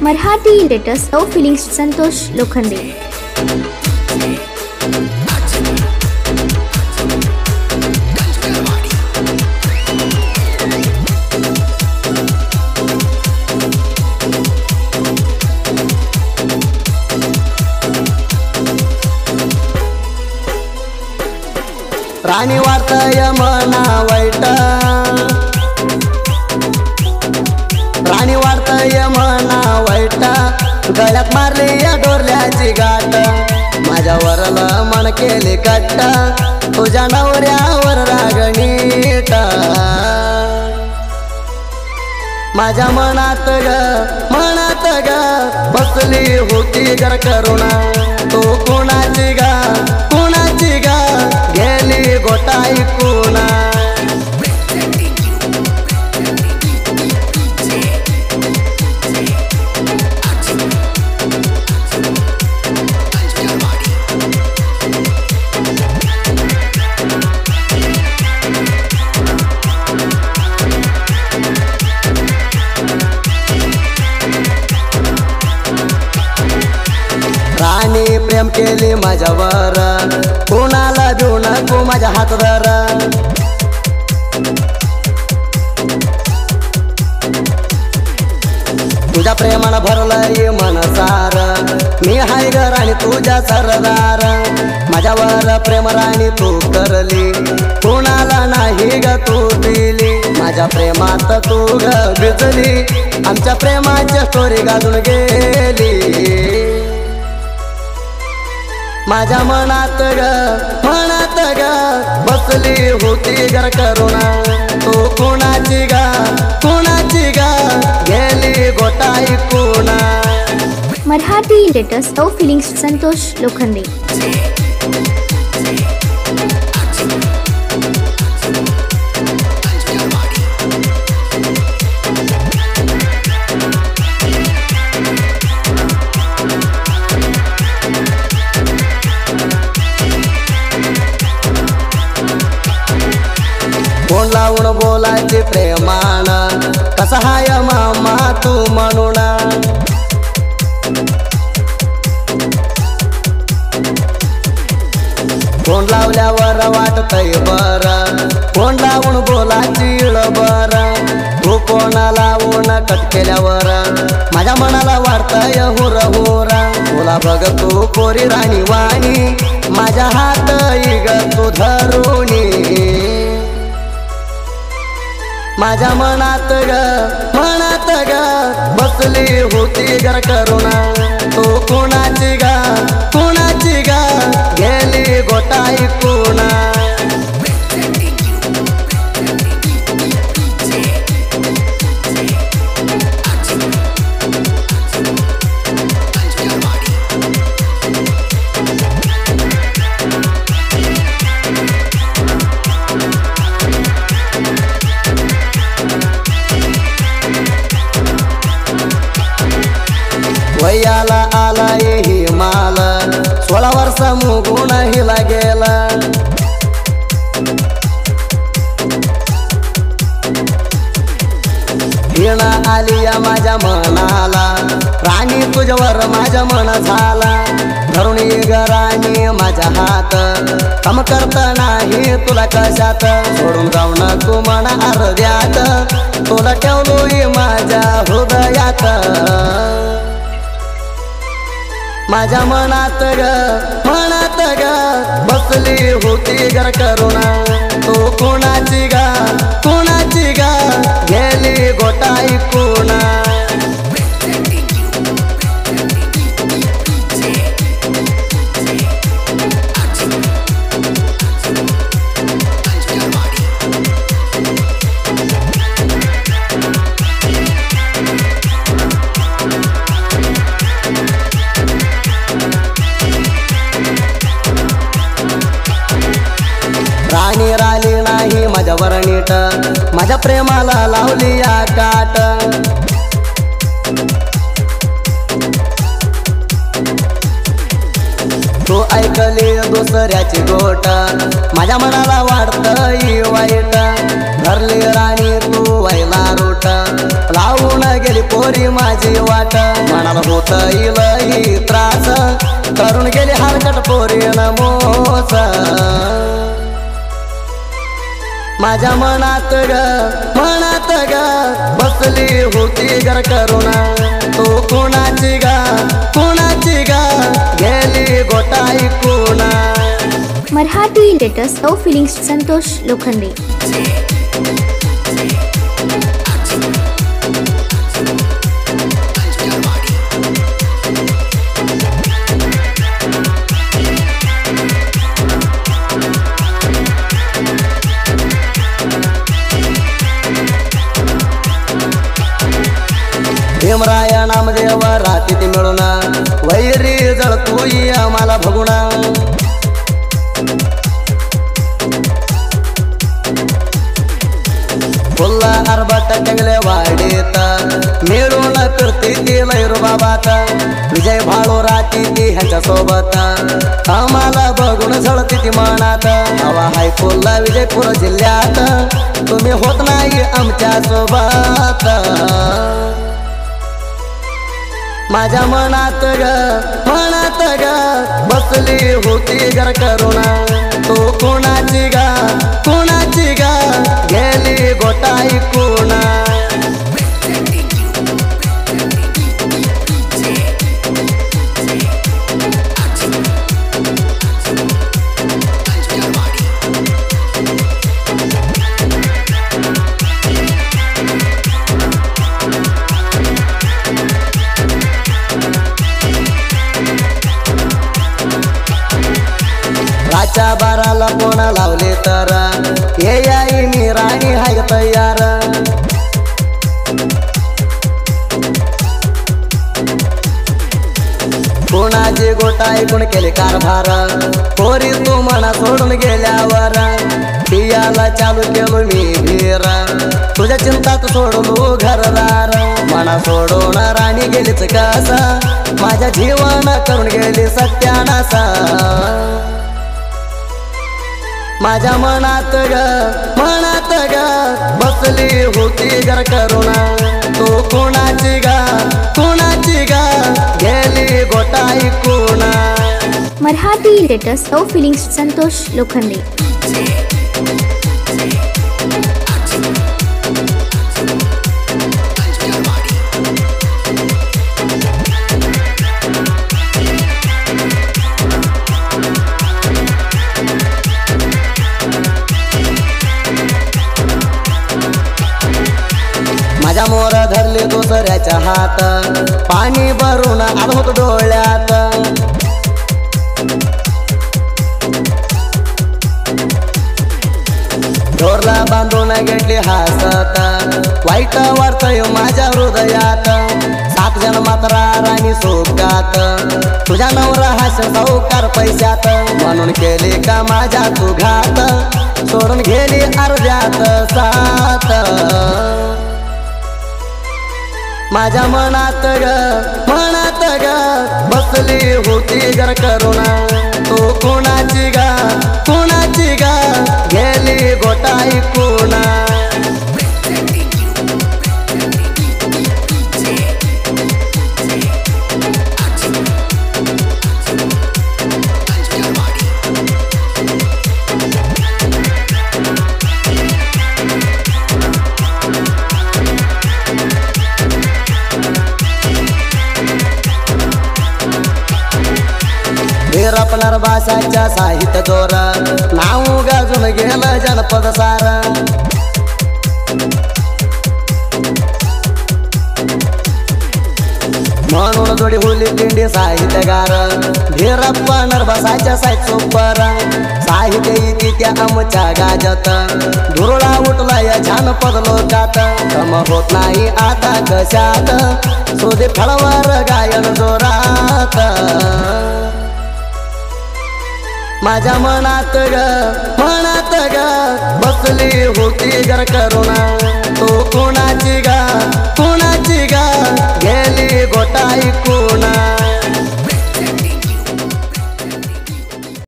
Marathi latest no feelings Santosh Lokhande. राणी वार्तय मना वाईट, राणी वार्तय मना वाईट, गळ्यात मारली या डोरल्याची गाठ, माझ्यावरल मन केले कट्ट, तुझ्या नवऱ्यावर रागणीट, माझ्या मनात ग बसली होती घर करुणा, तू कुणाची ग कुणाची ग गेली गोटाई कुणा। राणी प्रेम केली माझ्यावर, कोणाला देऊ नको माझ्या हात धर, तुझ्या प्रेमानं भरलंय मनसार, मी हाय ग राणी तुझ्या सरदार, माझ्यावर प्रेम राणी तू करली, कोणाला नाही ग तू दिली, माझ्या प्रेमात तू ग भिजली, आमच्या प्रेमाची स्टोरी गाजून गेली, माझ्या मनात ग बसली होती घर करुणा, तू कुणाची ग कुणाची ग गेली गोटाई कुणा। Marathi latest no feelings Santosh Lokhande. Phone लावून बोलायचे प्रेमान, कसा हाय मामा तू म्हणून, फोन लावल्यावर वाटतय बर, फोन लावून बोलायची बर, तू फोन लावून कट केल्यावर माझ्या मनाला वाटतय हुर हुर, तुला बघ तू पोरी राणी वाणी, माझ्या हात ग तू धरुणी, माझ्या मनात ग बसली होती घर करुणा, तू कुणाची ग कुणाची ग गेली गोटाई कुणा। वयाला आलाय ही माल, 16 वर्ष मुगुण हिला गेला, हिणा आली या माझ्या मनाला, राणी तुझ्यावर माझ्या मन झाला, धरून ग राणी माझ्या हात, काम करत नाही तुला कशात, सोडून जाऊ नको मना अर्ध्यात, तुला ठेवलोय माझ्या हृदयात, माझ्या मनात ग बसली होती घर करुणा, तू कुणाची ग कुणाची ग गेली गोटाई कुणा। राणी राली नाही माझ्यावर नीट, माझ्या प्रेमाला लावली या काट, तू ऐकली दुसऱ्याची गोट, माझ्या मनाला वाटतंय वाईट, धरली राणी तू व्हायला रूट, लावून गेली पोरी माझी वाट, मला होत इलही त्रास करून गेले हलकट पोरीन मोस माझ्या मनात ग बसली होती घर करुणा तो कोणाची गा गेली गोटाई कोणा मराठी लेटेस्ट लव फिलिंग्स संतोष लोखंडे. भीमराय नामदेव राती ती मिळून वैरी जळतोई आम्हाला भगुणा फुल्ला अरबट टंगले वाडीत मिळून फिरती ती लैरू बाबात विजय भाळू राती ती ह्यांच्या सोबत आम्हाला बघून झळती ती मनात हवा हाय फुल्ला विजयपूर जिल्ह्यात तुम्ही होत नाही आमच्या सोबत माझ्या मनात ग बसली होती घर करुणा तो कोणाची गा गेली गोटाई कोणा राच्या बाराला कोणा लावले तर ये आई मी राणी हाय तयार कोणाची गोटाई कोण केले कारभार पोरी तू मना सोडून गेल्यावर पियाला चालू केलो मी भीर तुझ्या चिंतात सोडलो घरदार मना सोडून राणी गेलीच कसा माझ्या जीवन करून गेली सत्यानासा माझ्या मनात ग बसली होती घर करुणा तो कोणाची गा गेली गोटाई कोणा. मराठी लेटेस्ट लव फिलिंग्स संतोष लोखंडे. माझ्या मोर धरले दुसऱ्याच्या हात पाणी भरून आलो डोळ्यात ढोरला बांधून घेतली हसत वाईट वार्तय माझ्या हृदयात 7 जन्मात राणी सोबत तुझ्या नवरा हास सावकार पैशात म्हणून केली का माझ्या तू घात सोडून गेली अर्ध्यात साथ माझ्या मनात ग बसली होती घर करुणा तो कोणाची गा गेली गोटाई कोणा. रपणार भाषाच्या साहित्य जोर नाव गाजून गेलं जनपद सार म्हणून जोडी होली दिंडी साहित्यगार धीरप्पा नरबसाच्या साहित्य सुपर साहित्य इति त्या आमच्या गाजत धुरळा उठला या जानपद लोकात कम होत नाही आता कशात सोदे फळवार गायन जोरात माझ्या मनात ग बसली होती घर करुणा